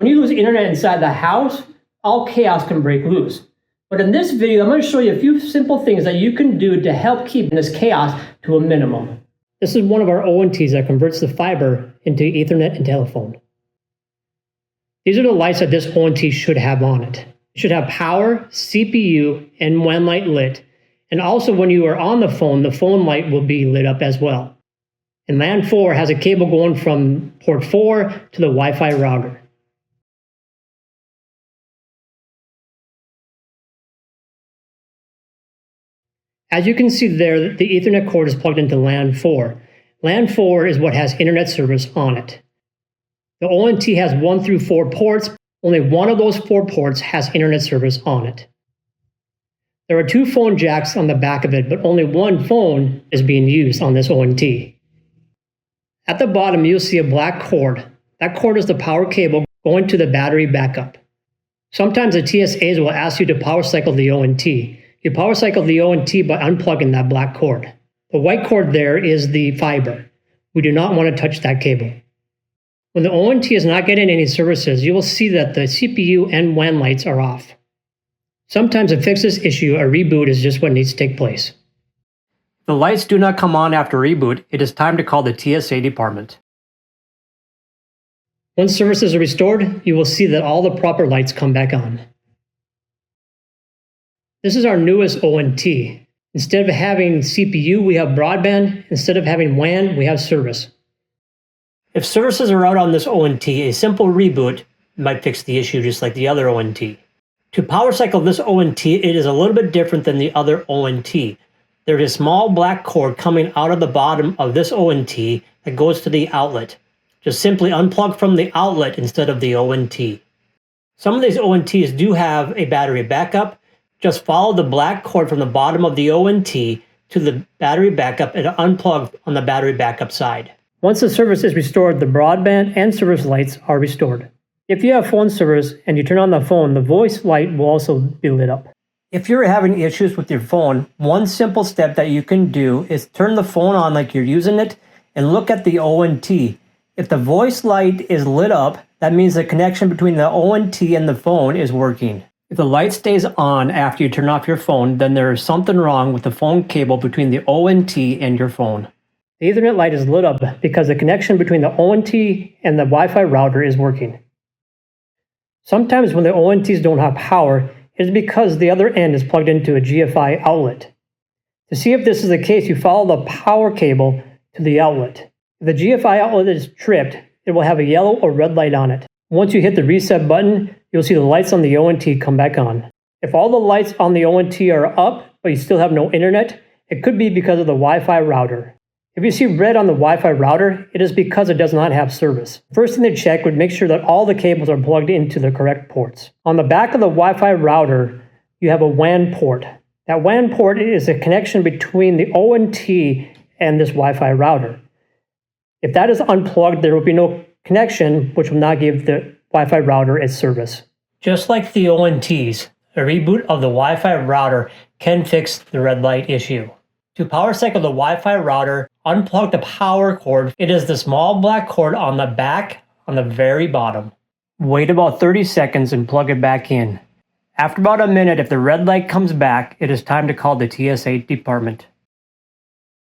When you lose internet inside the house, all chaos can break loose. But in this video, I'm going to show you a few simple things that you can do to help keep this chaos to a minimum. This is one of our ONTs that converts the fiber into Ethernet and telephone. These are the lights that this ONT should have on it. It should have power, CPU, and WAN light lit. And also when you are on the phone light will be lit up as well. And LAN 4 has a cable going from port 4 to the Wi-Fi router. As you can see there, the Ethernet cord is plugged into LAN 4. LAN 4 is what has internet service on it. The ONT has 1 through 4 ports. Only one of those 4 ports has internet service on it. There are 2 phone jacks on the back of it, but only one phone is being used on this ONT. At the bottom, you'll see a black cord. That cord is the power cable going to the battery backup. Sometimes the TSAs will ask you to power cycle the ONT. You power cycle the ONT by unplugging that black cord. The white cord there is the fiber. We do not want to touch that cable. When the ONT is not getting any services, you will see that the CPU and WAN lights are off. Sometimes to fix this issue, a reboot is just what needs to take place. If the lights do not come on after reboot, it is time to call the TSA department. Once services are restored, you will see that all the proper lights come back on. This is our newest ONT. Instead of having CPU, we have broadband. Instead of having WAN, we have service. If services are out on this ONT, a simple reboot might fix the issue just like the other ONT. To power cycle this ONT, it is a little bit different than the other ONT. There is a small black cord coming out of the bottom of this ONT that goes to the outlet. Just simply unplug from the outlet instead of the ONT. Some of these ONTs do have a battery backup. Just follow the black cord from the bottom of the ONT to the battery backup and unplug on the battery backup side. Once the service is restored, the broadband and service lights are restored. If you have phone service and you turn on the phone, the voice light will also be lit up. If you're having issues with your phone, one simple step that you can do is turn the phone on like you're using it and look at the ONT. If the voice light is lit up, that means the connection between the ONT and the phone is working. If the light stays on after you turn off your phone, then there is something wrong with the phone cable between the ONT and your phone. The Ethernet light is lit up because the connection between the ONT and the Wi-Fi router is working. Sometimes when the ONTs don't have power, it is because the other end is plugged into a GFI outlet. To see if this is the case, you follow the power cable to the outlet. If the GFI outlet is tripped, it will have a yellow or red light on it. Once you hit the reset button, you'll see the lights on the ONT come back on. If all the lights on the ONT are up, but you still have no internet, it could be because of the Wi-Fi router. If you see red on the Wi-Fi router, it is because it does not have service. First thing to check would make sure that all the cables are plugged into the correct ports. On the back of the Wi-Fi router, you have a WAN port. That WAN port is a connection between the ONT and this Wi-Fi router. If that is unplugged, there will be no connection, which will not give the Wi-Fi router its service. Just like the ONTs, a reboot of the Wi-Fi router can fix the red light issue. To power cycle the Wi-Fi router, unplug the power cord. It is the small black cord on the back on the very bottom. Wait about 30 seconds and plug it back in. After about a minute, if the red light comes back, it is time to call the TSA department.